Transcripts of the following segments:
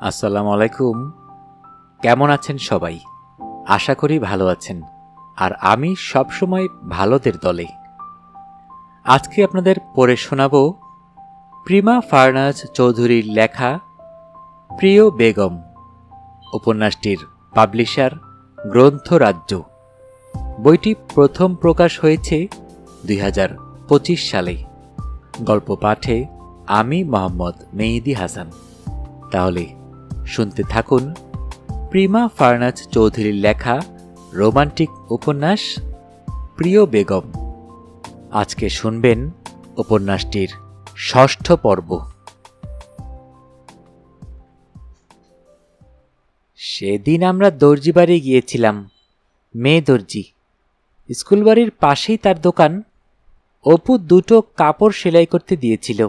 আসসালামু আলাইকুম। কেমন আছেন সবাই? আশা করি ভালো আছেন। আর আমি সবসময় ভালোদের দলে। আজকে আপনাদের পড়ে শোনাব প্রিমা ফারনাজ চৌধুরীর লেখা প্রিয় বেগম। উপন্যাসটির পাবলিশার গ্রন্থরাজ্য। বইটি প্রথম প্রকাশ হয়েছে ২০২৫ সালে। গল্প পাঠে আমি মোহাম্মদ মেহেদী হাসান। তাহলে শুনতে থাকুন প্রিমা ফারনাজ চৌধুরীর লেখা রোমান্টিক উপন্যাস প্রিয় বেগম। আজকে শুনবেন উপন্যাসটির ৬ষ্ঠ পর্ব। সেদিন আমরা দর্জি বাড়ি গিয়েছিলাম। মেয়ে দর্জি, স্কুল বাড়ির পাশেই তার দোকান। অপু দুটো কাপড় সেলাই করতে দিয়েছিল।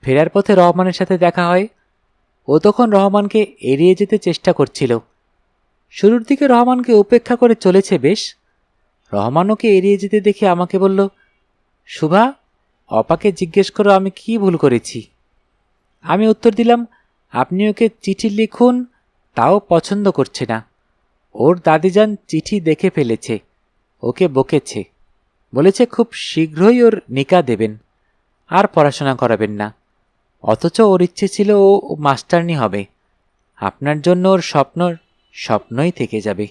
ফেরার পথে রহমানের সাথে দেখা হয়। ও তখন রহমানকে এড়িয়ে যেতে চেষ্টা করছিল। শুরুর দিকে রহমানকে উপেক্ষা করে চলেছে বেশ। রহমান ওকে এড়িয়ে যেতে দেখে আমাকে বলল, শুভা, অপাকে জিজ্ঞেস করো আমি কি ভুল করেছি। আমি উত্তর দিলাম, আপনি ওকে চিঠি লিখুন, তাও পছন্দ করছে না। ওর দাদিজান চিঠি দেখে ফেলেছে, ওকে বকেছে, বলেছে খুব শীঘ্রই ওর নিকা দেবেন, আর পড়াশোনা করাবেন না। অথচ ওর ইচ্ছে ছিল ও মাস্টারনি হবে। আপনার জন্য ওর স্বপ্নই থেকে যাবে।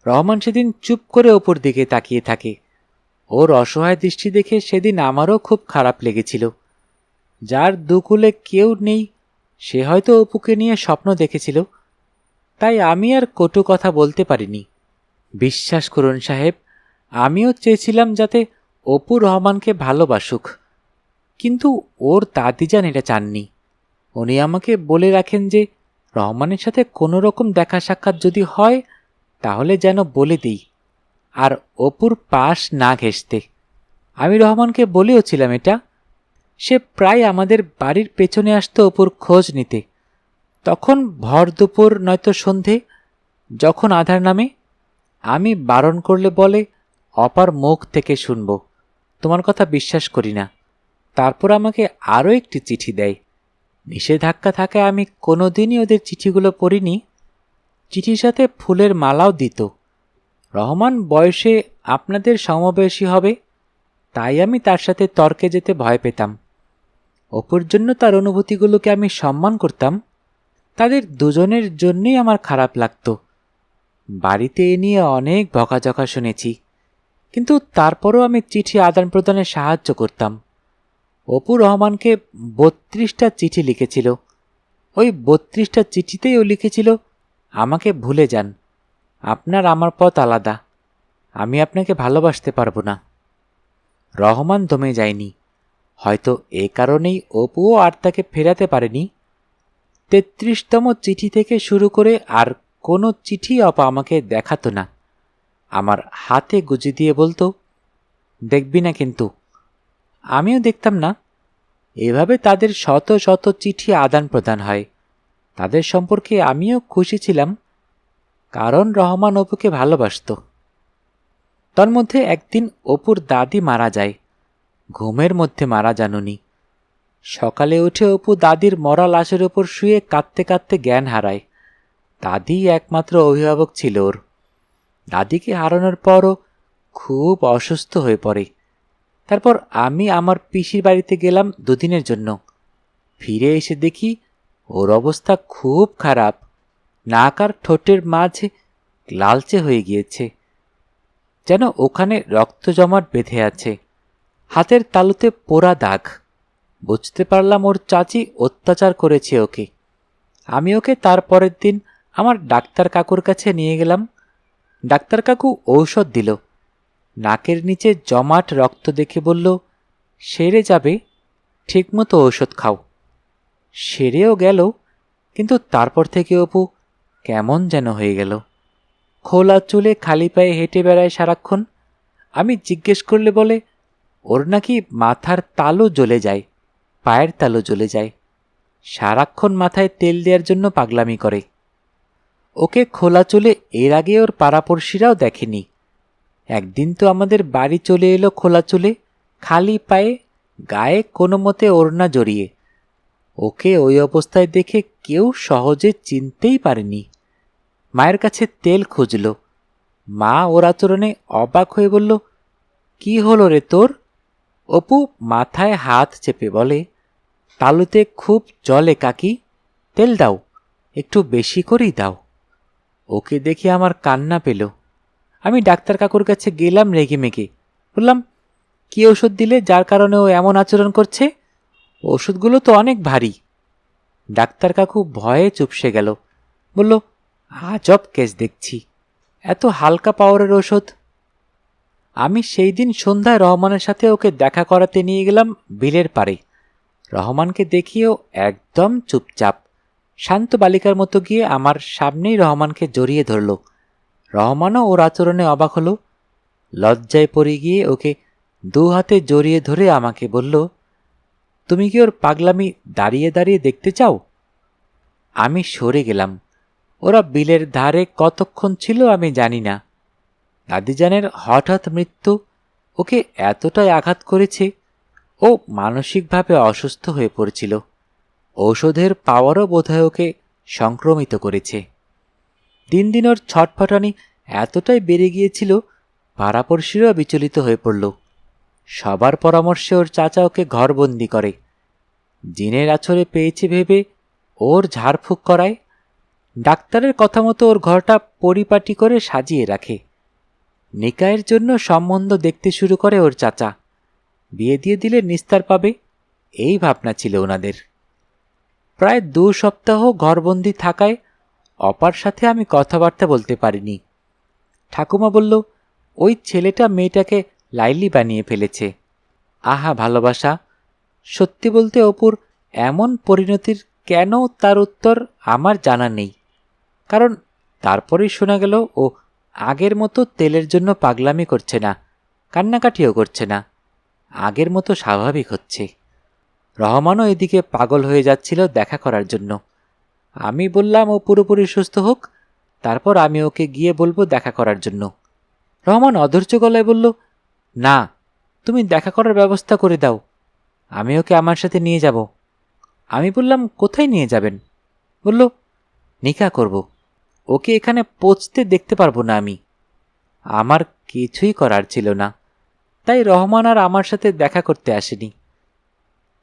রহমান সেদিন চুপ করে ওপর দিকে তাকিয়ে থাকে। ওর অসহায় দৃষ্টি দেখে সেদিন আমারও খুব খারাপ লেগেছিল। যার দুকুলে কেউ নেই সে হয়তো অপুকে নিয়ে স্বপ্ন দেখেছিল। তাই আমি আর কটু কথা বলতে পারিনি। বিশ্বাস করুন সাহেব, আমিও চেয়েছিলাম যাতে অপু রহমানকে ভালোবাসুক, কিন্তু ওর দাদিজান এটা চাননি। উনি আমাকে বলে রাখেন যে রহমানের সাথে কোনো রকম দেখা সাক্ষাৎ যদি হয় তাহলে যেন বলে দিই, আর অপুর পাশ না ঘেঁষতে। আমি রহমানকে বলেও ছিলাম এটা। সে প্রায় আমাদের বাড়ির পেছনে আসতো অপুর খোঁজ নিতে। তখন ভর দুপুর নয়তো সন্ধে, যখন আধার নামে। আমি বারণ করলে বলে, অপার মুখ থেকে শুনব, তোমার কথা বিশ্বাস করি না। তারপর আমাকে আরও একটি চিঠি দেয়। নিষেধাজ্ঞা থাকায় আমি কোনোদিনই ওদের চিঠিগুলো পড়িনি। চিঠির সাথে ফুলের মালাও দিত। রহমান বয়সে আপনাদের সমবয়সী হবে, তাই আমি তার সাথে তর্কে যেতে ভয় পেতাম। অপুর জন্য তার অনুভূতিগুলোকে আমি সম্মান করতাম। তাদের দুজনের জন্যই আমার খারাপ লাগতো। বাড়িতে এ নিয়ে অনেক বকাঝকা শুনেছি, কিন্তু তারপরও আমি চিঠি আদান প্রদানে সাহায্য করতাম। অপু রহমানকে ৩২টা চিঠি লিখেছিল। ওই ৩২টা চিঠিতেই ও লিখেছিল, আমাকে ভুলে যান, আপনার আমার পথ আলাদা, আমি আপনাকে ভালোবাসতে পারবো না। রহমান দমে যায়নি। হয়তো এ কারণেই অপুও আর তাকে ফেরাতে পারেনি। ৩৩তম চিঠি থেকে শুরু করে আর কোনো চিঠি অপা আমাকে দেখাতো না। আমার হাতে গুজে দিয়ে বলতো, দেখবি না কিন্তু। আমিও দেখতাম না। এভাবে তাদের শত শত চিঠি আদান প্রদান হয়। তাদের সম্পর্কে আমিও খুশি ছিলাম, কারণ রহমান অপুকে ভালোবাসত। তন্মধ্যে একদিন অপুর দাদি মারা যায়। ঘুমের মধ্যে মারা জানুনি। সকালে উঠে অপু দাদির মরা লাশের ওপর শুয়ে কাঁদতে কাঁদতে জ্ঞান হারায়। দাদি একমাত্র অভিভাবক ছিল ওর। দাদিকে হারানোর পরও খুব অসুস্থ হয়ে পড়ে। তারপর আমি আমার পিসির বাড়িতে গেলাম দুদিনের জন্য। ফিরে এসে দেখি ওর অবস্থা খুব খারাপ। নাক আর ঠোঁটের মাঝে লালচে হয়ে গিয়েছে, যেন ওখানে রক্ত জমাট বেঁধে আছে। হাতের তালুতে পোড়া দাগ। বুঝতে পারলাম ওর চাচি অত্যাচার করেছে ওকে। আমি ওকে তার পরের দিন আমার ডাক্তার কাকুর কাছে নিয়ে গেলাম। ডাক্তার কাকু ঔষধ দিল। নাকের নিচে জমাট রক্ত দেখে বলল, সেরে যাবে, ঠিকমতো ঔষধ খাও। সেরেও গেল, কিন্তু তারপর থেকে অপু কেমন যেন হয়ে গেল। খোলা চুলে খালি পায়ে হেঁটে বেড়ায় সারাক্ষণ। আমি জিজ্ঞেস করলে বলে, ওর নাকি মাথার তালু জ্বলে যায়, পায়ের তালু জ্বলে যায়। সারাক্ষণ মাথায় তেল দেওয়ার জন্য পাগলামি করে। ওকে খোলা চুলে এর আগে ওর পাড়াপড়শিরাও দেখেনি। একদিন তো আমাদের বাড়ি চলে এলো খোলা চুলে, খালি পায়ে, গায়ে কোনো মতে ওড়না জড়িয়ে। ওকে ওই অবস্থায় দেখে কেউ সহজে চিনতেই পারেনি। মায়ের কাছে তেল খুঁজল। মা ওর আচরণে অবাক হয়ে বলল, কি হলো রে তোর? অপু মাথায় হাত চেপে বলে, তালুতে খুব জলে কাকি, তেল দাও, একটু বেশি করেই দাও। ওকে দেখে আমার কান্না পেল। আমি ডাক্তার কাকুর কাছে গেলাম রেগে মেগে। বললাম, কি ওষুধ দিলে যার কারণে ও এমন আচরণ করছে? ওষুধগুলো তো অনেক ভারী। ডাক্তার কাকু ভয়ে চুপসে গেল। বলল, আজব কেস দেখছি, এত হালকা পাওয়ারের ওষুধ। আমি সেই দিন সন্ধ্যায় রহমানের সাথে ওকে দেখা করাতে নিয়ে গেলাম বিলের পাড়ে। রহমানকে দেখিয়েও একদম চুপচাপ শান্ত বালিকার মতো গিয়ে আমার সামনেই রহমানকে জড়িয়ে ধরল। রহমানও ওর আচরণে অবাক হলো। লজ্জায় পড়ে গিয়ে ওকে দু হাতে জড়িয়ে ধরে আমাকে বলল, তুমি কি ওর পাগলামি দাঁড়িয়ে দাঁড়িয়ে দেখতে চাও? আমি সরে গেলাম। ওরা বিলের ধারে কতক্ষণ ছিল আমি জানি না। দাদিজানের হঠাৎ মৃত্যু ওকে এতটাই আঘাত করেছে, ও মানসিকভাবে অসুস্থ হয়ে পড়েছিল। ঔষধের পাওয়ারও বোধহয় ওকে সংক্রমিত করেছে। দিন দিন ওর ছটফটানি এতটাই বেড়ে গিয়েছিল, পাড়াপড়শিরা বিচলিত হয়ে পড়ল। সবার পরামর্শে ওর চাচা ওকে ঘরবন্দি করে। জিনের আছরে পেয়েছে ভেবে ওর ঝাড়ফুঁক করায়। ডাক্তারের কথা মতো ওর ঘরটা পরিপাটি করে সাজিয়ে রাখে। নিকায়ের জন্য সম্বন্ধ দেখতে শুরু করে ওর চাচা। বিয়ে দিয়ে দিলে নিস্তার পাবে, এই ভাবনা ছিল ওনাদের। প্রায় 2 সপ্তাহ ঘরবন্দি থাকায় অপার সাথে আমি কথাবার্তা বলতে পারিনি। ঠাকুমা বলল, ওই ছেলেটা মেয়েটাকে লাইলি বানিয়ে ফেলেছে। আহা ভালোবাসা! সত্যি বলতে অপুর এমন পরিণতির কেন তার উত্তর আমার জানা নেই। কারণ তারপরেই শোনা গেল ও আগের মতো তেলের জন্য পাগলামি করছে না, কান্নাকাটিও করছে না, আগের মতো স্বাভাবিক হচ্ছে। রহমানও এদিকে পাগল হয়ে যাচ্ছিল দেখা করার জন্য। আমি বললাম ও পুরোপুরি সুস্থ হোক, তারপর আমি ওকে গিয়ে বলবো দেখা করার জন্য। রহমান অধৈর্য গলায় বলল, না, তুমি দেখা করার ব্যবস্থা করে দাও, আমি ওকে আমার সাথে নিয়ে যাব। আমি বললাম, কোথায় নিয়ে যাবেন? বলল, নিকাহ করব, ওকে এখানে পৌঁছতে দেখতে পারবো না আমি। আমার কিছুই করার ছিল না, তাই রহমান আর আমার সাথে দেখা করতে আসেনি।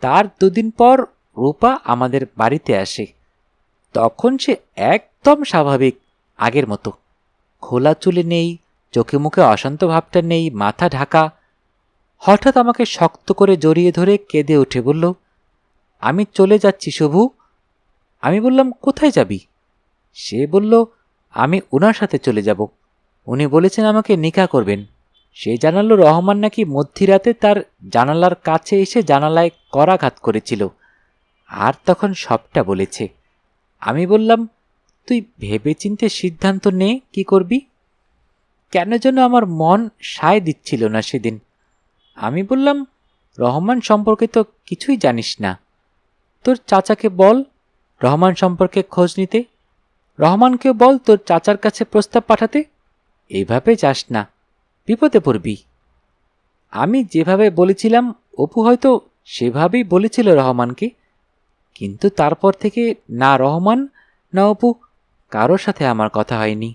তার 2 দিন পর রূপা আমাদের বাড়িতে আসে। তখন সে একদম স্বাভাবিক, আগের মতো। খোলা চুলে নেই, চোখে মুখে অশান্ত ভাবটা নেই, মাথা ঢাকা। হঠাৎ আমাকে শক্ত করে জড়িয়ে ধরে কেঁদে উঠে বলল, আমি চলে যাচ্ছি শুভু। আমি বললাম, কোথায় যাবি? সে বলল, আমি উনার সাথে চলে যাব, উনি বলেছেন আমাকে নিকাহ করবেন। সে জানালো রহমান নাকি মধ্যরাতে তার জানালার কাছে এসে জানালায় করাঘাত করেছিল, আর তখন সবটা বলেছে। আমি বললাম, তুই ভেবেচিন্তে সিদ্ধান্ত নে কি করবি। কেন যেন আমার মন সায় দিচ্ছিল না সেদিন। আমি বললাম, রহমান সম্পর্কে তো কিছুই জানিস না, তোর চাচাকে বল রহমান সম্পর্কে খোঁজ নিতে। রহমানকেও বল তোর চাচার কাছে প্রস্তাব পাঠাতে। এইভাবে যাস না, বিপদে পড়বি। আমি যেভাবে বলেছিলাম অপু হয়তো সেভাবেই বলেছিল রহমানকে, কিন্তু তারপর থেকে না রহমান না অপু কারোর সাথে আমার কথা হয়নি।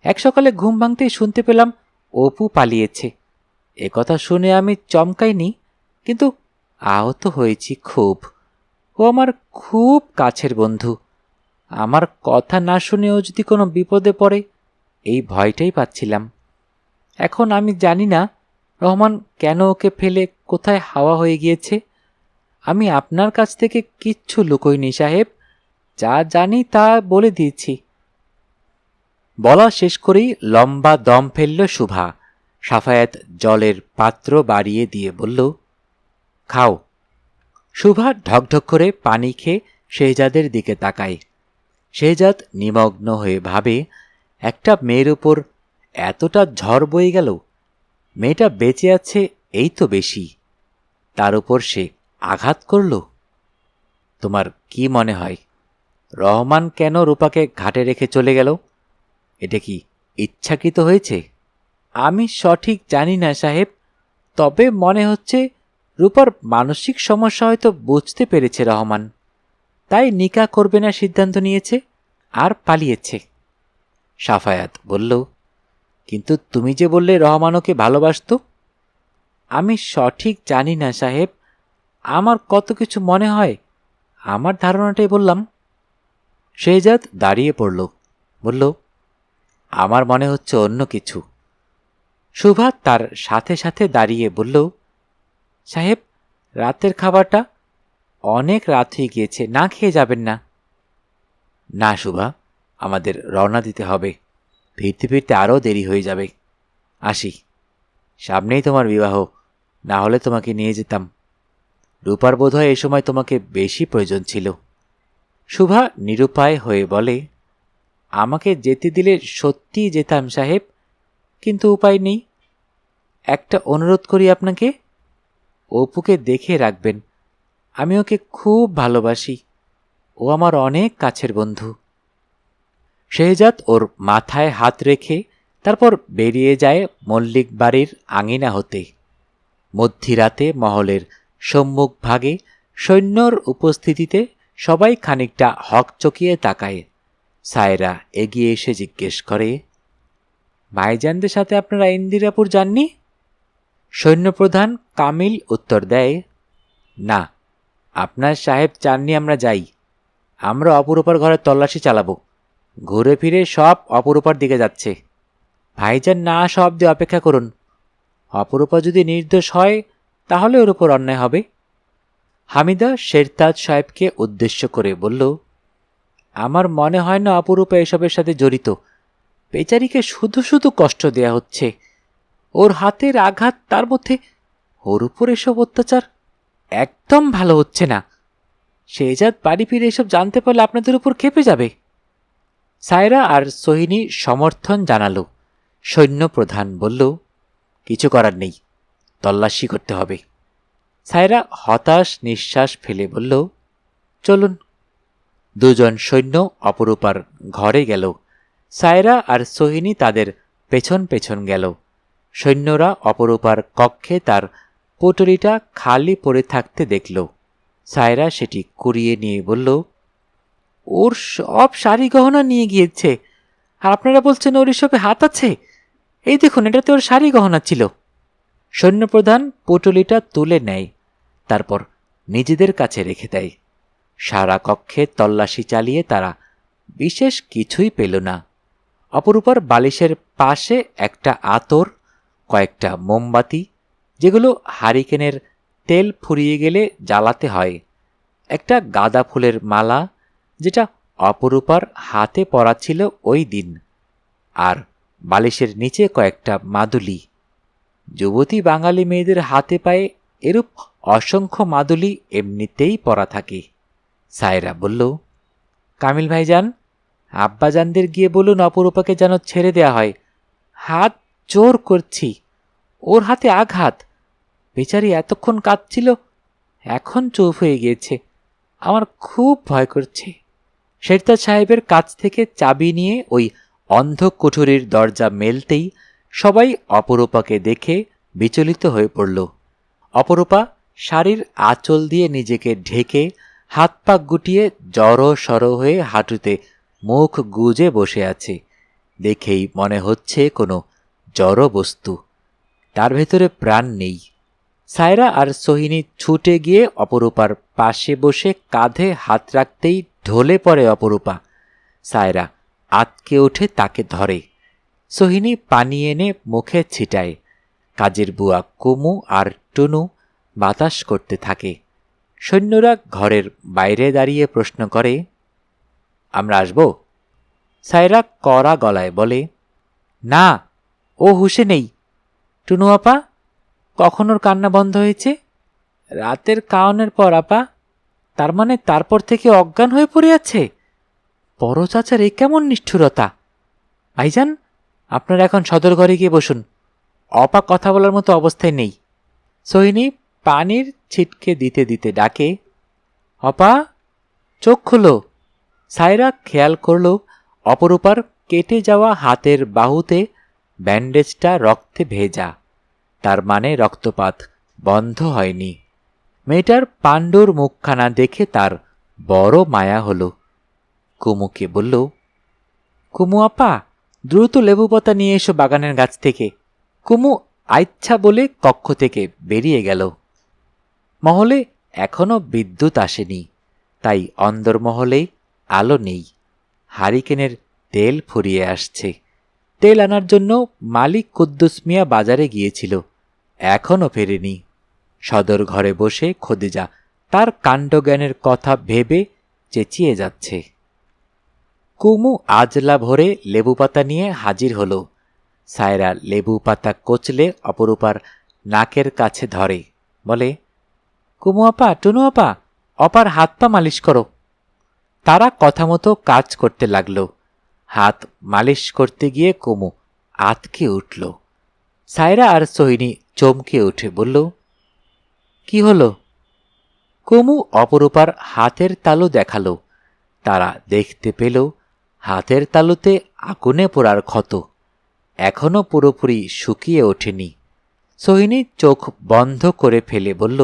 এক সকালে ঘুম ভাঙতেই শুনতে পেলাম অপু পালিয়েছে। একথা শুনে আমি চমকাইনি, কিন্তু আহত হয়েছি খুব। ও আমার খুব কাছের বন্ধু। আমার কথা না শুনেও যদি কোনো বিপদে পড়ে, এই ভয়টাই পাচ্ছিলাম। এখন আমি জানি না রহমান কেন ওকে ফেলে কোথায় হাওয়া হয়ে গিয়েছে। আমি আপনার কাছ থেকে কিচ্ছু লুকোইনি সাহেব, যা জানি তা বলে দিয়েছি। বলা শেষ করেই লম্বা দম ফেলল শুভা। সাফায়াত জলের পাত্র বাড়িয়ে দিয়ে বলল, খাও। শুভা ঢকঢক করে পানি খেয়ে শেহজাদের দিকে তাকায়। শেহজাদ নিমগ্ন হয়ে ভাবে, একটা মেয়ের উপর এতটা ঝড় বয়ে গেল, মেয়েটা বেঁচে আছে এই তো বেশি, তার উপর সে আঘাত করল। তোমার কি মনে হয় রহমান কেন রূপাকে ঘাটে রেখে চলে গেল? এটা কি ইচ্ছাকৃত হয়েছে? আমি সঠিক জানি না সাহেব, তবে মনে হচ্ছে রূপার মানসিক সমস্যা হয়তো বুঝতে পেরেছে রহমান, তাই নিকাহ করবে না সিদ্ধান্ত নিয়েছে আর পালিয়েছে। সাফায়াত বলল, কিন্তু তুমি যে বললে রহমান ওকে ভালোবাসত। আমি সঠিক জানি না সাহেব, আমার কত কিছু মনে হয়, আমার ধারণাটাই বললাম। শেহজাদ দাঁড়িয়ে পড়ল, বলল, আমার মনে হচ্ছে অন্য কিছু। সুভা তার সাথে সাথে দাঁড়িয়ে বলল, সাহেব, রাতের খাবারটা অনেক রাত হয়ে গিয়েছে, না খেয়ে যাবেন না? না সুভা, আমাদের রওনা দিতে হবে, ফিরতে ফিরতে আরও দেরি হয়ে যাবে। আসি, সামনেই তোমার বিবাহ, না হলে তোমাকে নিয়ে যেতাম। রূপার বোধহয় এ সময় তোমাকে বেশি প্রয়োজন ছিল। সুভা নিরুপায় হয়ে বলে, আমাকে যেতে দিলে সত্যিই যেতাম সাহেব, কিন্তু উপায় নেই। একটা অনুরোধ করি আপনাকে, অপুকে দেখে রাখবেন, আমি ওকে খুব ভালোবাসি, ও আমার অনেক কাছের বন্ধু। শেহজাদ ওর মাথায় হাত রেখে তারপর বেরিয়ে যায় মল্লিক বাড়ির আঙিনা হতে। মধ্যরাতে মহলের সম্মুখভাগে সৈন্যর উপস্থিতিতে সবাই খানিকটা হকচকিয়ে তাকায়। সায়রা এগিয়ে এসে জিজ্ঞেস করে, ভাইজানদের সাথে আপনারা ইন্দিরাপুর যাননি? সৈন্যপ্রধান কামিল উত্তর দেয়, না, আপনার সাহেব চাননি আমরা যাই। আমরা অপরূপার ঘরে তল্লাশি চালাবো, ঘুরে ফিরে সব অপরূপার দিকে যাচ্ছে। ভাইজান না আসা অব্দি অপেক্ষা করুন, অপরূপা যদি নির্দোষ হয় তাহলে ওর উপর অন্যায় হবে। হামিদা শেরতাজ সাহেবকে উদ্দেশ্য করে বলল, আমার মনে হয় না অপরূপা এসবের সাথে জড়িত, বেচারিকে শুধু শুধু কষ্ট দেয়া হচ্ছে, ওর হাতের আঘাত, তার মধ্যে ওর উপর এসব অত্যাচার, একদম ভালো হচ্ছে না। শেহজাদ বাড়ি ফিরে এসব জানতে পারলে আপনাদের উপর ক্ষেপে যাবে। সায়রা আর সোহিনী সমর্থন জানালো। সৈন্যপ্রধান বলল, কিছু করার নেই, তল্লাশি করতে হবে। সায়রা হতাশ নিঃশ্বাস ফেলে বলল, চলুন। দুজন সৈন্য অপরূপার ঘরে গেল। সায়রা আর সোহিনী তাদের পেছন পেছন গেল। সৈন্যরা অপরূপার কক্ষে তার পুটলিটা খালি পড়ে থাকতে দেখল। সায়রা সেটি কুড়িয়ে নিয়ে বলল, ওর সব শাড়ি গহনা নিয়ে গিয়েছে, আর আপনারা বলছেন ওর এসবে হাত আছে? এই দেখুন, এটাতে ওর শাড়ি গহনা ছিল। সৈন্যপ্রধান পুটলিটা তুলে নেয়, তারপর নিজেদের কাছে রেখে দেয়। সারা কক্ষে তল্লাশি চালিয়ে তারা বিশেষ কিছুই পেল না। অপরূপার বালিশের পাশে একটা আতর, কয়েকটা মোমবাতি, যেগুলো হারিকেনের তেল ফুরিয়ে গেলে জ্বালাতে হয়, একটা গাঁদা ফুলের মালা, যেটা অপরূপার হাতে পরা ছিল ওই দিন, আর বালিশের নিচে কয়েকটা মাদুলি। যুবতী বাঙালি মেয়েদের হাতে পায়ে এরূপ অসংখ্য মাদুলি এমনিতেই পরা থাকে। সায়রা বলল, কামিল ভাইজান, আব্বাজানদের গিয়ে বলুন অপরূপাকে যেন ছেড়ে দেয়া হয়, হাত জোর করছি, ওর হাতে আঘাত, বেচারি এতক্ষণ কাঁদছিল, এখন চুপ হয়ে গিয়েছে, আমার খুব ভয় করছে। শেরতাজ সাহেবের কাছ থেকে চাবি নিয়ে ওই অন্ধ কুঠুরির দরজা মেলতেই সবাই অপরূপাকে দেখে বিচলিত হয়ে পড়ল। অপরূপা শাড়ির আঁচল দিয়ে নিজেকে ঢেকে হাত পা গুটিয়ে জড়ো সড়ো হয়ে হাঁটুতে মুখ গুজে বসে আছে। দেখেই মনে হচ্ছে কোনো জড় বস্তু, তার ভেতরে প্রাণ নেই। সায়রা আর সোহিনী ছুটে গিয়ে অপরূপার পাশে বসে কাঁধে হাত রাখতেই ঢলে পড়ে অপরূপা। সায়রা আতকে উঠে তাকে ধরে। সোহিনী পানি এনে মুখে ছিটায়। কাজের বুয়া কুমু আর টুনু বাতাস করতে থাকে। সৈন্যরা ঘরের বাইরে দাঁড়িয়ে প্রশ্ন করে, আমরা আসব? সায়রা কড়া গলায় বলে, না, ও হুঁশে নেই। টুনু আপা, কখন ওর কান্না বন্ধ হয়েছে? রাতের কাওনের পর আপা। তার মানে তারপর থেকে অজ্ঞান হয়ে পড়ে আছে? বড় চাচার এ কেমন নিষ্ঠুরতা! ভাইজান, আপনারা এখন সদর ঘরে গিয়ে বসুন, অপা কথা বলার মতো অবস্থায় নেই। সোহিনী পানির ছিটকে দিতে দিতে ডাকে, অপা, চোখ খুলো। সায়রা খেয়াল করল অপরূপার কেটে যাওয়া হাতের বাহুতে ব্যান্ডেজটা রক্তে ভেজা, তার মানে রক্তপাত বন্ধ হয়নি। মেয়েটার পাণ্ডুর মুখখানা দেখে তার বড় মায়া হল। কুমুকে বলল, কুমু আপা, দ্রুত লেবু পাতা নিয়ে এসো বাগানের গাছ থেকে। কুমু আচ্ছা বলে কক্ষ থেকে বেরিয়ে গেল। মহলে এখনো বিদ্যুৎ আসেনি, তাই অন্দরমহলে আলো নেই। হারিকেনের তেল ফুরিয়ে আসছে। তেল আনার জন্য মালিক কুদ্দুস মিয়া বাজারে গিয়েছিল, এখনো ফেরেনি। সদর ঘরে বসে খদিজা তার কাণ্ডজ্ঞানের কথা ভেবে চেঁচিয়ে যাচ্ছে। কুমু আজলা ভরে লেবু পাতা নিয়ে হাজির হল। সায়রা লেবু পাতা কচলে অপরূপার নাকের কাছে ধরে, বলে, কুমু আপা, টুনু আপা, অপার হাত পা মালিশ করো। তারা কথা মতো কাজ করতে লাগল। হাত মালিশ করতে গিয়ে কুমু আতকে উঠল। সায়রা আর সোহিনী চমকে উঠে বলল, কি হলো? কুমু অপরূপার হাতের তালু দেখালো। তারা দেখতে পেল হাতের তালুতে আগুনে পোড়ার ক্ষত, এখনো পুরোপুরি শুকিয়ে ওঠেনি। সোহিনী চোখ বন্ধ করে ফেলে বলল,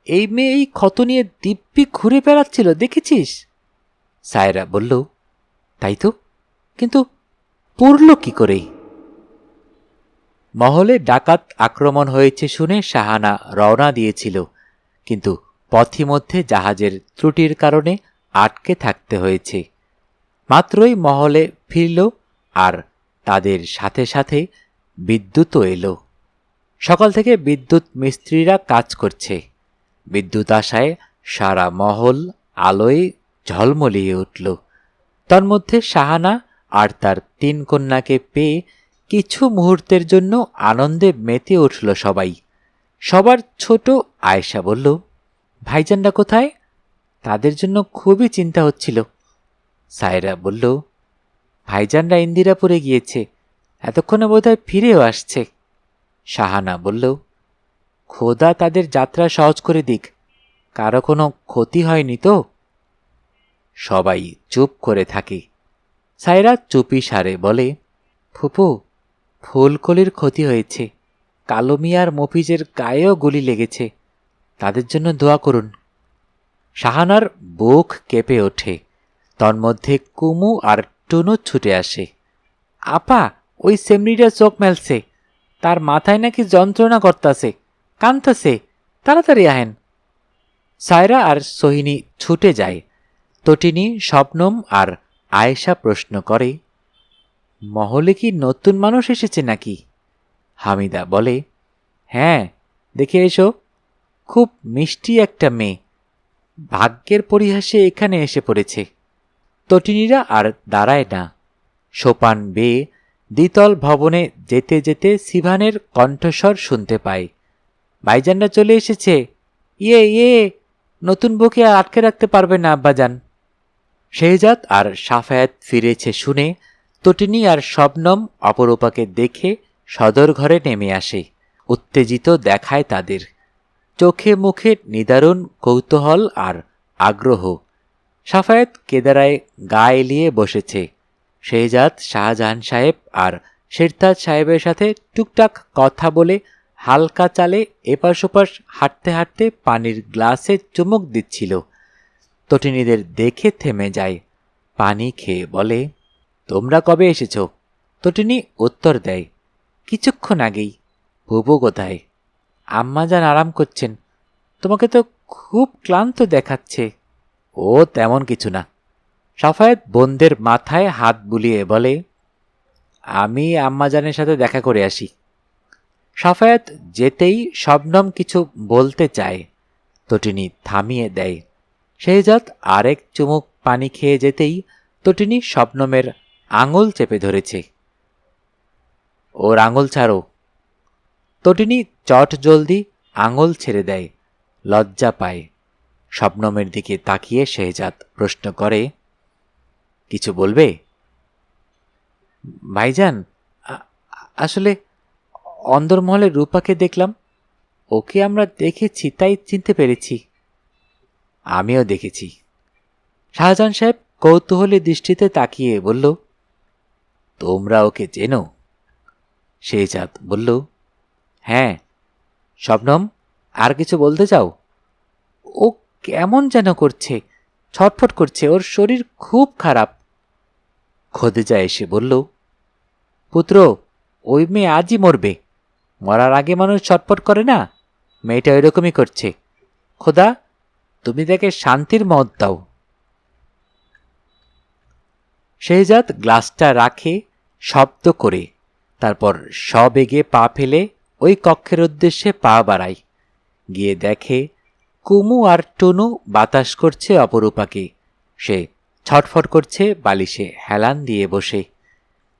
এই মেয়ে এই ক্ষত নিয়ে দিব্যি ঘুরে বেড়াচ্ছিল, দেখেছিস? সায়রা বলল, তাই তো, কিন্তু পড়ল কি করে? মহলে ডাকাত আক্রমণ হয়েছে শুনে শাহানা রওনা দিয়েছিল, কিন্তু পথিমধ্যে জাহাজের ত্রুটির কারণে আটকে থাকতে হয়েছে। মাত্রই মহলে ফিরল, আর তাদের সাথে সাথে বিদ্যুৎও এলো। সকাল থেকে বিদ্যুৎ মিস্ত্রিরা কাজ করছে। বিদ্যুৎ আসায় সারা মহল আলোয় ঝলমলিয়ে উঠল। তন্মধ্যে শাহানা আর তার 3 কন্যাকে পেয়ে কিছু মুহূর্তের জন্য আনন্দে মেতে উঠল সবাই। সবার ছোট আয়েশা বলল, ভাইজানরা কোথায়? তাদের জন্য খুবই চিন্তা হচ্ছিল। সায়রা বলল, ভাইজানরা ইন্দিরাপুরে গিয়েছে, এতক্ষণে বোধহয় ফিরেও আসছে। শাহানা বলল, খোদা তাদের যাত্রা সহজ করে দিক, কারো কোনো ক্ষতি হয়নি তো? সবাই চুপ করে থাকে। সায়রা চুপি সারে বলে, ফুপু, ফুলকলির ক্ষতি হয়েছে, কালো মিয়ার মফিজের গায়েও গুলি লেগেছে, তাদের জন্য দোয়া করুন। শাহানার বুক কেঁপে ওঠে। তন্মধ্যে কুমু আর টুনু ছুটে আসে। আপা, ওই সেমরিটা চোখ মেলছে, তার মাথায় নাকি যন্ত্রণা করতাছে, কানতাছে, তাড়াতাড়ি আহেন। সায়রা আর সোহিনী ছুটে যায়। তটিনী, শবনম আর আয়েশা প্রশ্ন করে, মহলে কি নতুন মানুষ এসেছে নাকি? হামিদা বলে, হ্যাঁ, দেখে এসো, খুব মিষ্টি একটা মেয়ে, ভাগ্যের পরিহাসে এখানে এসে পড়েছে। তটিনীরা আর দাঁড়ায় না। সোপান বেয়ে দ্বিতল ভবনে যেতে যেতে সিভানের কণ্ঠস্বর শুনতে পায়, ভাইজানরা চলে এসেছে, ইয়ে ইয়ে, নতুন বউকে আর আটকে রাখতে পারবে না আব্বাজান। শেহজাদ আর সাফায়াত ফিরেছে শুনে তটিনী আর শবনম অপরূপাকে দেখে সদর ঘরে নেমে আসে। উত্তেজিত দেখায় তাদের, চোখে মুখে নিদারুণ কৌতূহল আর আগ্রহ। সাফায়াত কেদারায় গা এলিয়ে বসেছে। শেহজাদ শাহজাহান সাহেব আর শেরতাজ সাহেবের সাথে টুকটাক কথা বলে হালকা চালে এপাশ ওপাশ হাঁটতে হাঁটতে পানির গ্লাসে চুমুক দিচ্ছিল। তটিনীদের দেখে থেমে যায়, পানি খেয়ে বলে, তোমরা কবে এসেছ? তটিনী উত্তর দেয়, কিছুক্ষণ আগেই। বুবু কোথায়? আম্মাজান আরাম করছেন, তোমাকে তো খুব ক্লান্ত দেখাচ্ছে। ও তেমন কিছু না। সাফায়েত বোনদের মাথায় হাত বুলিয়ে বলে, আমি আম্মাজানের সাথে দেখা করে আসি। সাফায়েত যেতেই শবনম কিছু বলতে চায়, তটিনী থামিয়ে দেয়। শেহজাদ আরেক চুমুক পানি খেয়ে যেতেই তটিনী শবনমের আঙুল চেপে ধরেছে। ওর আঙুল ছাড়ো। তটিনী চট জলদি আঙুল ছেড়ে দেয়, লজ্জা পায়। শবনমের দিকে তাকিয়ে শেহজাদ প্রশ্ন করে, কিছু বলবে? ভাইজান, আসলে অন্দরমহলে রূপাকে দেখলাম, ওকে আমরা দেখেছি তাই চিনতে পেরেছি। আমিও দেখেছি। শাহজাহান সাহেব কৌতূহলী দৃষ্টিতে তাকিয়ে বলল, তোমরা ওকে চেনো? শেহজাদ বলল, হ্যাঁ। শবনম, আর কিছু বলতে চাও? ও কেমন যেন করছে, ছটফট করছে, ওর শরীর খুব খারাপ। খদিজা এসে বলল, পুত্র, ওই মেয়ে আজই মরবে। মরার আগে মানুষ ছটফট করে না? মেয়েটা এরকমই করছে। খোদা, তুমি তাকে শান্তির মত দাও। শেহজাদ গ্লাসটা রাখে শব্দ করে, তারপর সবেগে পা ফেলে ওই কক্ষের উদ্দেশ্যে পা বাড়ায়। গিয়ে দেখে কুমু আর টুনু বাতাস করছে অপরূপাকে। সে ছটফট করছে বালিশে হেলান দিয়ে বসে।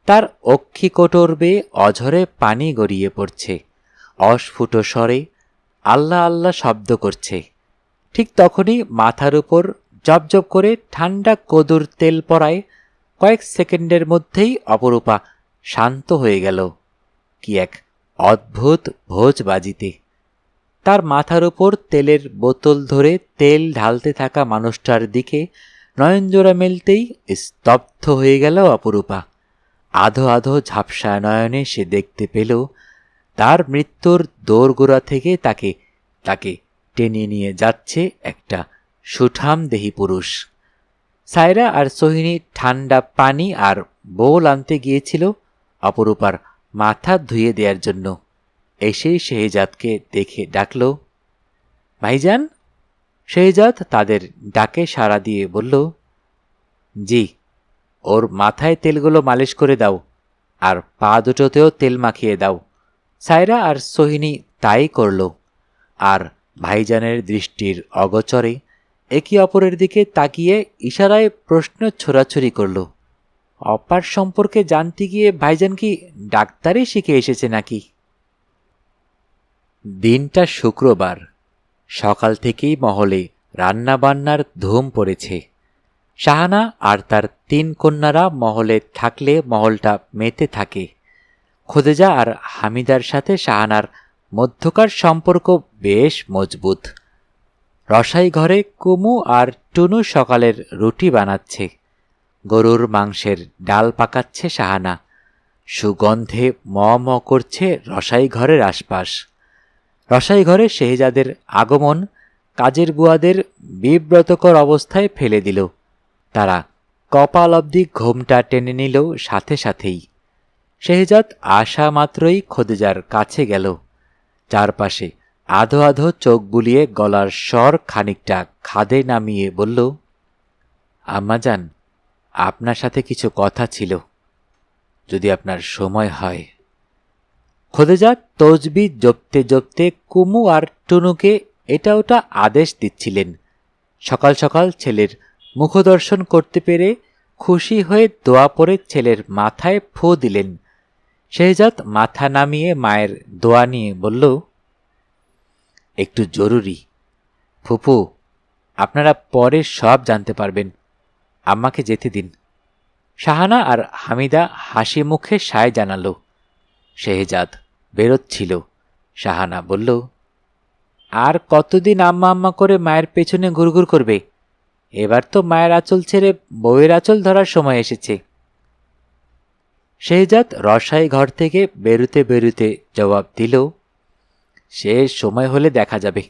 তার অক্ষিকোটর বেয়ে অঝরে পানি গড়িয়ে পড়ছে। অস্ফুট স্বরে আল্লাহ আল্লাহ শব্দ করছে। ঠিক তখনই মাথার উপর জপজপ করে ঠান্ডা কদুর তেল পড়ায়। কয়েক সেকেন্ডের মধ্যেই অপরূপা শান্ত হয়ে গেল কি এক অদ্ভুত ভোজবাজিতে। তার মাথার উপর তেলের বোতল ধরে তেল ঢালতে থাকা মানুষটার দিকে নয়নজোড়া মেলতেই স্তব্ধ হয়ে গেল অপরূপা। আধো আধো ঝাপসা নয়নে সে দেখতে পেল তার মৃত্যুর দোরগোড়া থেকে তাকে তাকে টেনে নিয়ে যাচ্ছে একটা সুঠাম দেহী পুরুষ। সায়রা আর সোহিনী ঠান্ডা পানি আর বোল আনতে গিয়েছিল অপরূপার মাথা ধুয়ে দেওয়ার জন্য। এসেই শেহজাদকে দেখে ডাকল, ভাইজান। শেহজাদ তাদের ডাকে সাড়া দিয়ে বলল, জি। ওর মাথায় তেলগুলো মালিশ করে দাও, আর পা দুটোতেও তেল মাখিয়ে দাও। সায়রা আর সোহিনী তাই করল, আর ভাইজানের দৃষ্টির অগোচরে একে অপরের দিকে তাকিয়ে ইশারায় প্রশ্ন ছোড়াছুড়ি করল। অপার সম্পর্কে জানতে গিয়ে ভাইজান কি ডাক্তারই শিখে এসেছে নাকি? দিনটা শুক্রবার। সকাল থেকেই মহলে রান্নাবান্নার ধুম পড়েছে। শাহানা আর তার 3 কন্যারা মহলে থাকলে মহলটা মেতে থাকে। খোদেজা আর হামিদার সাথে শাহানার মধ্যকার সম্পর্ক বেশ মজবুত। রসাই ঘরে কুমু আর টুনু সকালের রুটি বানাচ্ছে। গরুর মাংসের ডাল পাকাচ্ছে শাহানা। সুগন্ধে ম ম করছে রসাই ঘরের আশপাশ। রসাই ঘরে শেহজাদের আগমন কাজের বুয়াদের বিব্রতকর অবস্থায় ফেলে দিল। তারা কপাল অবধি ঘোমটা টেনে নিল সাথে সাথেই। শেহজাদ আসা মাত্রই খদিজার কাছে গেল। চারপাশে আধো আধো চোখ বুলিয়ে গলার স্বর খানিকটা খাদে নামিয়ে বলল, আম্মাজান, আপনার সাথে কিছু কথা ছিল, যদি আপনার সময় হয়। খদিজা তসবি জপতে জপতে কুমু আর টুনুকে এটা ওটা আদেশ দিচ্ছিলেন। সকাল সকাল ছেলের মুখদর্শন করতে পেরে খুশি হয়ে দোয়া পড়ে ছেলের মাথায় ফু দিলেন। শেহজাদ মাথা নামিয়ে মায়ের দোয়া নিয়ে বলল, একটু জরুরি। ফুপু, আপনারা পরে সব জানতে পারবেন, আম্মাকে যেতে দিন। শাহানা আর হামিদা হাসি মুখে সায় জানালো। শেহজাদ বেরোচ্ছিল। শাহানা বলল, আর কতদিন আম্মা আম্মা করে মায়ের পেছনে ঘুরঘুর করবে? এবার তো মায়ের আঁচল ছেড়ে বউয়ের আঁচল ধরার সময় এসেছে। শেহজাদ রসাই ঘর থেকে বেরুতে বেরুতে জবাব দিল, সে সময় হলে দেখা যাবে।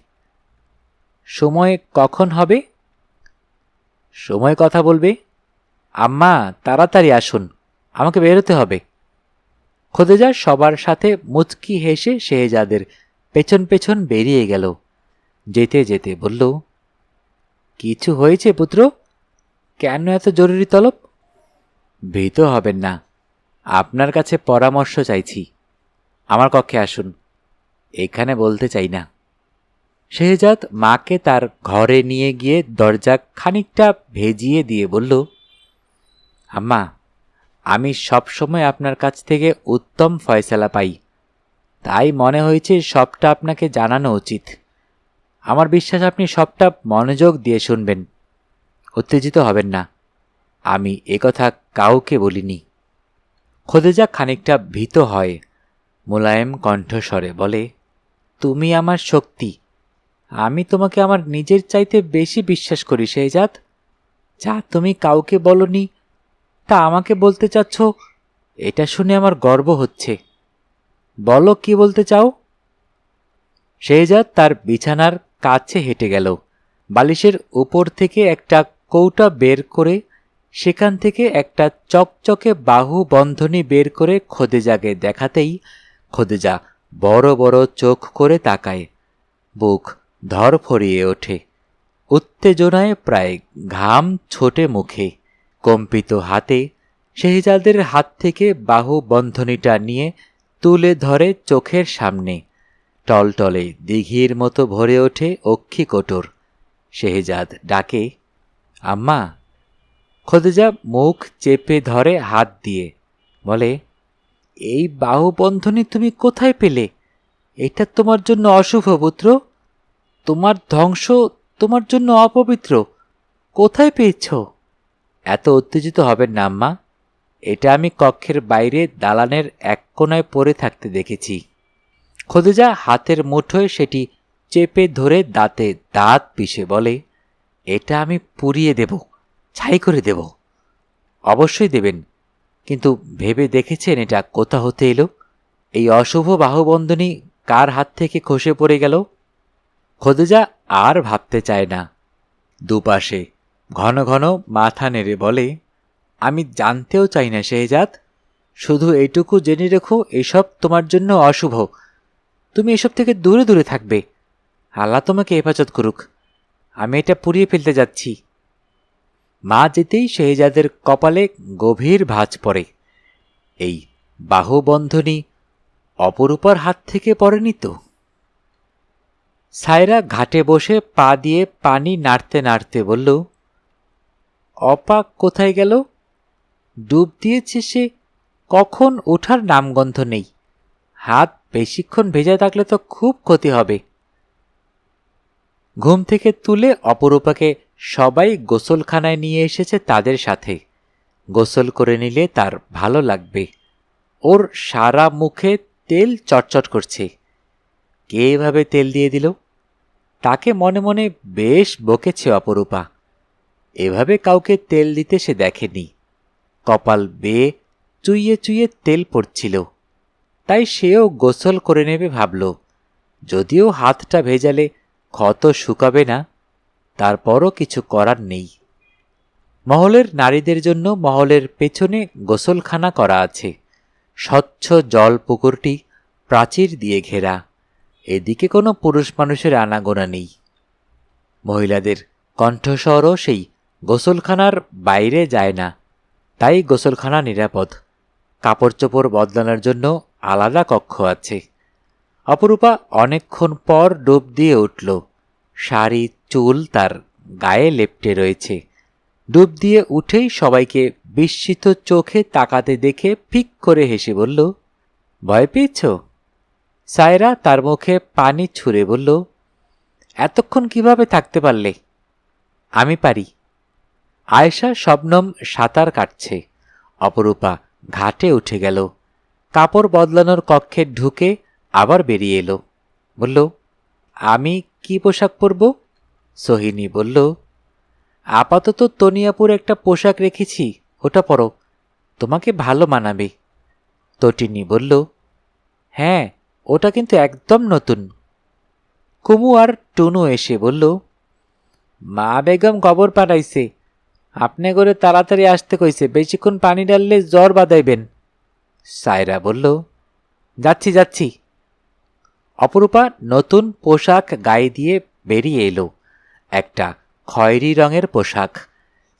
সময় কখন হবে? সময় কথা বলবে। আম্মা, তাড়াতাড়ি আসুন, আমাকে বেরোতে হবে। খোদেজা সবার সাথে মুচকি হেসে শেহজাদের পেছন পেছন বেরিয়ে গেল। যেতে যেতে বলল, কিছু হয়েছে পুত্র? কেন এত জরুরি তলব? ভীত হবেন না, আপনার কাছে পরামর্শ চাইছি। আমার কক্ষে আসুন, এখানে বলতে চাই না। শেহজাদ মাকে তার ঘরে নিয়ে গিয়ে দরজা খানিকটা ভেজিয়ে দিয়ে বলল, আম্মা, আমি সবসময় আপনার কাছ থেকে উত্তম ফয়সালা পাই, তাই মনে হয়েছে সবটা আপনাকে জানানো উচিত। আমার বিশ্বাস আপনি সবটা মনোযোগ দিয়ে শুনবেন, উত্তেজিত হবেন না। আমি একথা কাউকে বলিনি। খোদেজা খানিকটা ভীত হয়, মোলায়েম কণ্ঠস্বরে বলে, তুমি আমার শক্তি। আমি তোমাকে আমার নিজের চাইতে বেশি বিশ্বাস করি শেহজাদ। যা তুমি কাউকে বলনি তা আমাকে বলতে চাচ্ছ, এটা শুনে আমার গর্ব হচ্ছে। বলো, কি বলতে চাও? শেহজাদ তার বিছানার কাছে হেঁটে গেল। বালিশের উপর থেকে একটা কৌটা বের করে সেখান থেকে একটা চকচকে বাহু বন্ধনী বের করে খোদেজাকে দেখাতেই খোদেজা বড় বড় চোখ করে তাকায়, বুক ধড়ফড়িয়ে ওঠে, উত্তেজনায় প্রায় ঘাম ছোটে মুখে। কম্পিত হাতে শেহজাদের হাত থেকে বাহু বন্ধনীটা নিয়ে তুলে ধরে চোখের সামনে। টলটলে দিঘির মতো ভরে ওঠে অক্ষিকোটর। শেহজাদ ডাকে, আম্মা। খোদেজা মুখ চেপে ধরে হাত দিয়ে, বলে, এই বাহুবন্ধনী তুমি কোথায় পেলে? এটা তোমার জন্য অশুভ পুত্র, তোমার ধ্বংস তোমার জন্য অপবিত্র। কোথায় পেয়েছ? এত উত্তেজিত হবেন না আম্মা, এটা আমি কক্ষের বাইরে দালানের এক কোনায় পড়ে থাকতে দেখেছি। খোদেজা হাতের মুঠোয় সেটি চেপে ধরে দাঁতে দাঁত পিষে বলে, এটা আমি পুড়িয়ে দেব, ছাই করে দেব। অবশ্যই দেবেন, কিন্তু ভেবে দেখেছেন এটা কোথা হতে এলো? এই অশুভ বাহুবন্ধনী কার হাত থেকে খসে পড়ে গেল? খোদেজা আর ভাবতে চায় না, দুপাশে ঘন ঘন মাথা নেড়ে বলে, আমি জানতেও চাই না শেহজাদ, শুধু এইটুকু জেনে রেখো এসব তোমার জন্য অশুভ। তুমি এসব থেকে দূরে দূরে থাকবে। আল্লাহ তোমাকে হেফাজত করুক। আমি এটা পুড়িয়ে ফেলতে যাচ্ছি। মা যেতেই শেহজাদের কপালে গভীর ভাঁজ পড়ে। এই বাহুবন্ধনী অপরূপার হাত থেকে পড়েনি তো? সায়রা ঘাটে বসে পা দিয়ে পানি নাড়তে নাড়তে বলল, অপা কোথায় গেল? ডুব দিয়েছে সে, কখন ওঠার নামগন্ধ নেই। হাত বেশিক্ষণ ভেজা থাকলে তো খুব ক্ষতি হবে। ঘুম থেকে তুলে অপরূপাকে সবাই গোসলখানায় নিয়ে এসেছে তাদের সাথে। গোসল করে নিলে তার ভালো লাগবে। ওর সারা মুখে তেল চটচট করছে। কে এভাবে তেল দিয়ে দিল? তাকে মনে মনে বেশ বকেছে অপরূপা। এভাবে কাউকে তেল দিতে সে দেখেনি। কপাল বেয়ে চুইয়ে চুইয়ে তেল পড়ছিল, তাই সেও গোসল করে নেবে ভাবল। যদিও হাতটা ভেজালে ক্ষত শুকাবে না, তারপরও কিছু করার নেই। মহলের নারীদের জন্য মহলের পেছনে গোসলখানা করা আছে। স্বচ্ছ জল পুকুরটি প্রাচীর দিয়ে ঘেরা। এদিকে কোনো পুরুষ মানুষের আনাগোনা নেই। মহিলাদের কণ্ঠস্বরও সেই গোসলখানার বাইরে যায় না, তাই গোসলখানা নিরাপদ। কাপড় চোপড় বদলানোর জন্য আলাদা কক্ষ আছে। অপরূপা অনেকক্ষণ পর ডুব দিয়ে উঠল। শাড়ি চুল তার গায়ে লেপ্টে রয়েছে। ডুব দিয়ে উঠেই সবাইকে বিস্মিত চোখে তাকাতে দেখে ফিক করে হেসে বলল, ভয় পেয়েছ? সায়রা তার মুখে পানি ছুঁড়ে বলল, এতক্ষণ কিভাবে থাকতে পারলে? আমি পারি। আয়েশা শবনম সাঁতার কাটছে। অপরূপা ঘাটে উঠে গেল। কাপড় বদলানোর কক্ষে ঢুকে আবার বেরিয়ে এলো। বলল, আমি কি পোশাক পরব? সোহিনী বলল, আপাতত তনিয়াপুর একটা পোশাক রেখেছি, ওটা পরো, তোমাকে ভালো মানাবে। তটিনী বলল, হ্যাঁ, ওটা কিন্তু একদম নতুন। কুমু আর টুনু এসে বলল, মা বেগম খবর পাঠাইছে, আপনি করে তাড়াতাড়ি আসতে কইছে, বেশিক্ষণ পানি ডাললে জ্বর বাঁধাইবেন। সায়রা বলল, যাচ্ছি যাচ্ছি। অপরূপা নতুন পোশাক গায়ে দিয়ে বেরিয়ে এলো। একটা খয়েরি রঙের পোশাক,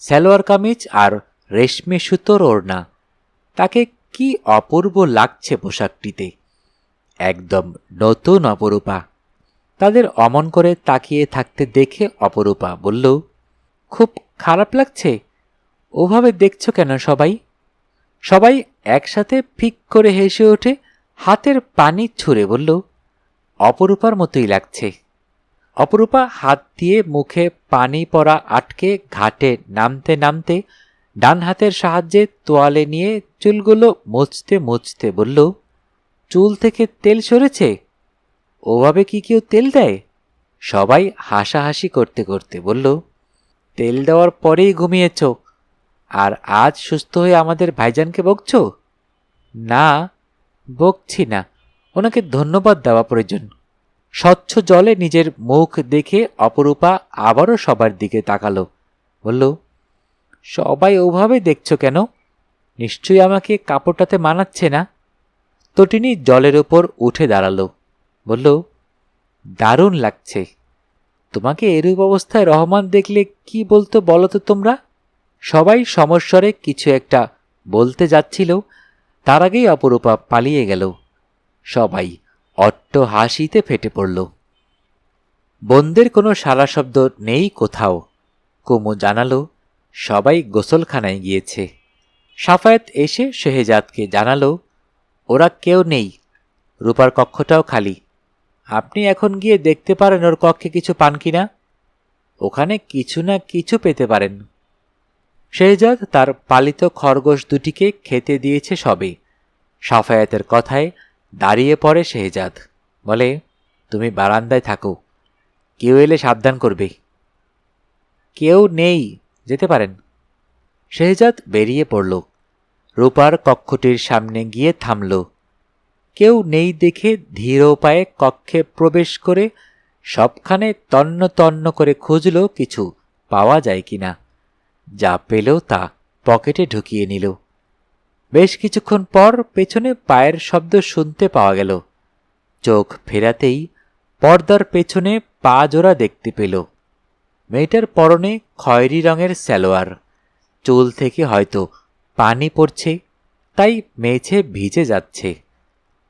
সালোয়ার কামিজ আর রেশমে সুতোর ওড়না। তাকে কি অপূর্ব লাগছে পোশাকটিতে, একদম নতুন অপরূপা। তাদের অমন করে তাকিয়ে থাকতে দেখে অপরূপা বলল, খুব খারাপ লাগছে? ওভাবে দেখছো কেন সবাই? সবাই একসাথে ফিক করে হেসে ওঠে, হাতের পানি ছুঁড়ে বলল, অপরূপার মতোই লাগছে। অপরূপা হাত দিয়ে মুখে পানি পড়া আটকে ঘাটে নামতে নামতে ডান হাতের সাহায্যে তোয়ালে নিয়ে চুলগুলো মুছতে মুছতে বলল, চুল থেকে তেল সরেছে? ওভাবে কি কেউ তেল দেয়? সবাই হাসাহাসি করতে করতে বলল, তেল দেওয়ার পরেই ঘুমিয়েছ, আর আজ সুস্থ হয়ে আমাদের ভাইজানকে বকছ? না, বকছি না, ওনাকে ধন্যবাদ দেওয়া প্রয়োজন। স্বচ্ছ জলে নিজের মুখ দেখে অপরূপা আবারও সবার দিকে তাকালো, বলল, সবাই ওভাবে দেখছ কেন? নিশ্চয়ই আমাকে কাপড়টাতে মানাচ্ছে না। তটিনী জলের ওপর উঠে দাঁড়ালো, বলল, দারুণ লাগছে। তোমাকে এরূপ অবস্থায় রহমান দেখলে কি বলতো বলো তো তোমরা? সবাই সমস্বরে কিছু একটা বলতে যাচ্ছিল, তার আগেই অপরূপা পালিয়ে গেল। সবাই অট্ট হাসিতে ফেটে পড়ল। বোনদের কোনো সাড়া শব্দ নেই কোথাও। কুমু জানালো, সবাই গোসলখানায় গিয়েছে। সাফায়েত এসে শেহজাদকে জানালো, ওরা কেউ নেই, রূপার কক্ষটাও খালি। আপনি এখন গিয়ে দেখতে পারেন ওর কক্ষে কিছু পান কিনা। ওখানে কিছু না কিছু পেতে পারেন। শেহজাদ তার পালিত খরগোশ দুটিকে খেতে দিয়েছে সবে। সাফায়েতের কথায় দাঁড়িয়ে পড়ে শেহজাদ, বলে, তুমি বারান্দায় থাকো, কেউ এলে সাবধান করবে। কেউ নেই, যেতে পারেন। শেহজাদ বেরিয়ে পড়ল। রূপার কক্ষটির সামনে গিয়ে থামল। কেউ নেই দেখে ধীর পায়ে কক্ষে প্রবেশ করে সবখানে তন্ন তন্ন করে খুঁজল কিছু পাওয়া যায় কিনা। যা পেল তা পকেটে ঢুকিয়ে নিল। বেশ কিছুক্ষণ পর পেছনে পায়ের শব্দ শুনতে পাওয়া গেল। চোখ ফেরাতেই পর্দার পেছনে পা জোড়া দেখতে পেল। মেয়েটার পরনে খয়েরি রঙের সালোয়ার, চুল থেকে হয়তো পানি পড়ছে, তাই মেঝে ভিজে যাচ্ছে।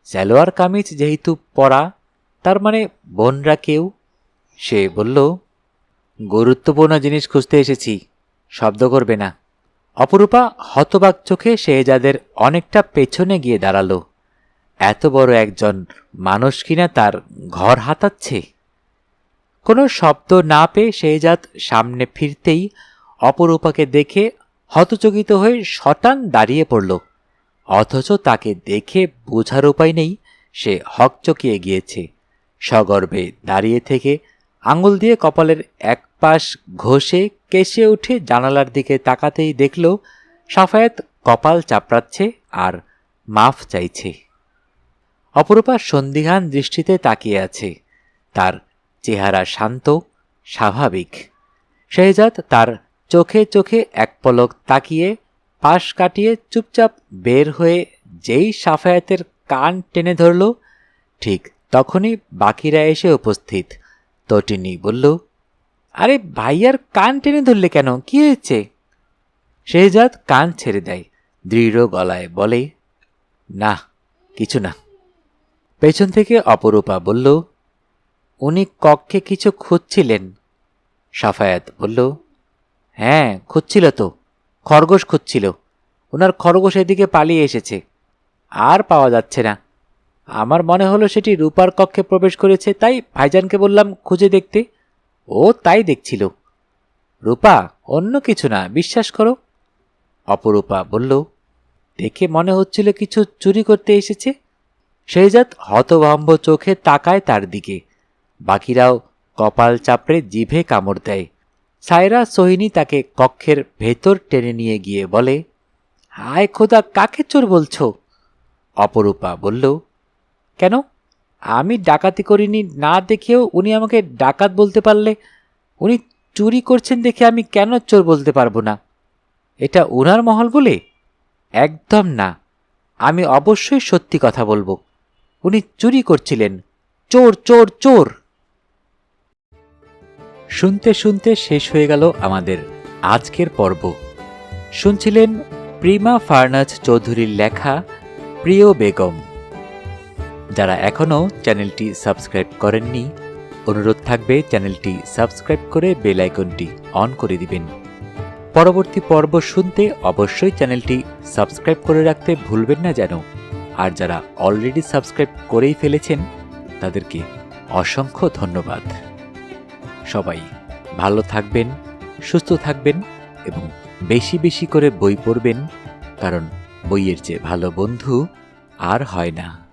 সালোয়ার কামিজ যেহেতু পরা, তার মানে বোনরা কেউ। সে বলল, গুরুত্বপূর্ণ জিনিস খুঁজতে এসেছি, শব্দ করবে না। অপরূপা হতবাক চোখে শেহজাদের অনেকটা পেছনে গিয়ে দাঁড়ালো। এত বড় একজন মানুষ কিনা তার ঘর হাতাচ্ছে। কোনো শব্দ না পেয়ে শেহজাদ সামনে ফিরতেই অপরূপাকে দেখে হতচকিত হয়ে শটান দাঁড়িয়ে পড়ল। অথচ তাকে দেখে বোঝার উপায় নেই সে হকচকিয়ে গিয়েছে। সগর্বে দাঁড়িয়ে থেকে আঙুল দিয়ে কপালের এক পাশ ঘষে কেশে উঠে জানালার দিকে তাকাতেই দেখল সাফায়েত কপাল চাপড়াচ্ছে আর মাফ চাইছে। অপরূপা সন্দিহান দৃষ্টিতে তাকিয়ে আছে। তার চেহারা শান্ত, স্বাভাবিক। শেহজাদ তার চোখে চোখে এক পলক তাকিয়ে পাশ কাটিয়ে চুপচাপ বের হয়ে যেই সাফায়েতের কান টেনে ধরল, ঠিক তখনই বাকিরা এসে উপস্থিত। তটিনী বলল, আরে ভাইয়ার কান টেনে ধরলে কেন, কি হয়েছে? শেহজাদ কান ছেড়ে দেয়, দৃঢ় গলায় বলে, না কিছু না। পেছন থেকে অপরূপা বলল, উনি কক্ষে কিছু খুঁজছিলেন। সাফায়েত বলল, হ্যাঁ খুঁজছিল তো, খরগোশ খুঁজছিল। ওনার খরগোশ এদিকে পালিয়ে এসেছে, আর পাওয়া যাচ্ছে না। আমার মনে হলো সেটি রূপার কক্ষে প্রবেশ করেছে, তাই ভাইজানকে বললাম খুঁজে দেখতে। ও তাই দেখছিল। রূপা, অন্য কিছু না, বিশ্বাস করো। অপরূপা বলল, দেখে মনে হচ্ছিল কিছু চুরি করতে এসেছে। শেহজাদ হতভম্ব চোখে তাকায় তার দিকে। বাকিরাও কপাল চাপড়ে জিভে কামড় দেয়। সায়রা সোহিনী তাকে কক্ষের ভেতর টেনে নিয়ে গিয়ে বলে, হায় খোদা, কাকে চোর বলছো? অপরূপা বলল, কেন, আমি ডাকাতি করিনি না দেখেও উনি আমাকে ডাকাত বলতে পারলে, উনি চুরি করছেন দেখে আমি কেন চোর বলতে পারবো না? এটা উনার মহল বলে? একদম না, আমি অবশ্যই সত্যি কথা বলবো। উনি চুরি করছিলেন, চোর চোর চোর। শুনতে শুনতে শেষ হয়ে গেল আমাদের আজকের পর্ব। শুনছিলেন প্রিমা ফারনাজ চৌধুরীর লেখা প্রিয় বেগম। যারা এখনও চ্যানেলটি সাবস্ক্রাইব করেননি, অনুরোধ থাকবে চ্যানেলটি সাবস্ক্রাইব করে বেল আইকনটি অন করে দিবেন। পরবর্তী পর্ব শুনতে অবশ্যই চ্যানেলটি সাবস্ক্রাইব করে রাখতে ভুলবেন না যেন। আর যারা অলরেডি সাবস্ক্রাইব করেই ফেলেছেন তাদেরকে অসংখ্য ধন্যবাদ। সবাই ভালো থাকবেন, সুস্থ থাকবেন এবং বেশি বেশি করে বই পড়বেন, কারণ বইয়ের চেয়ে ভালো বন্ধু আর হয় না।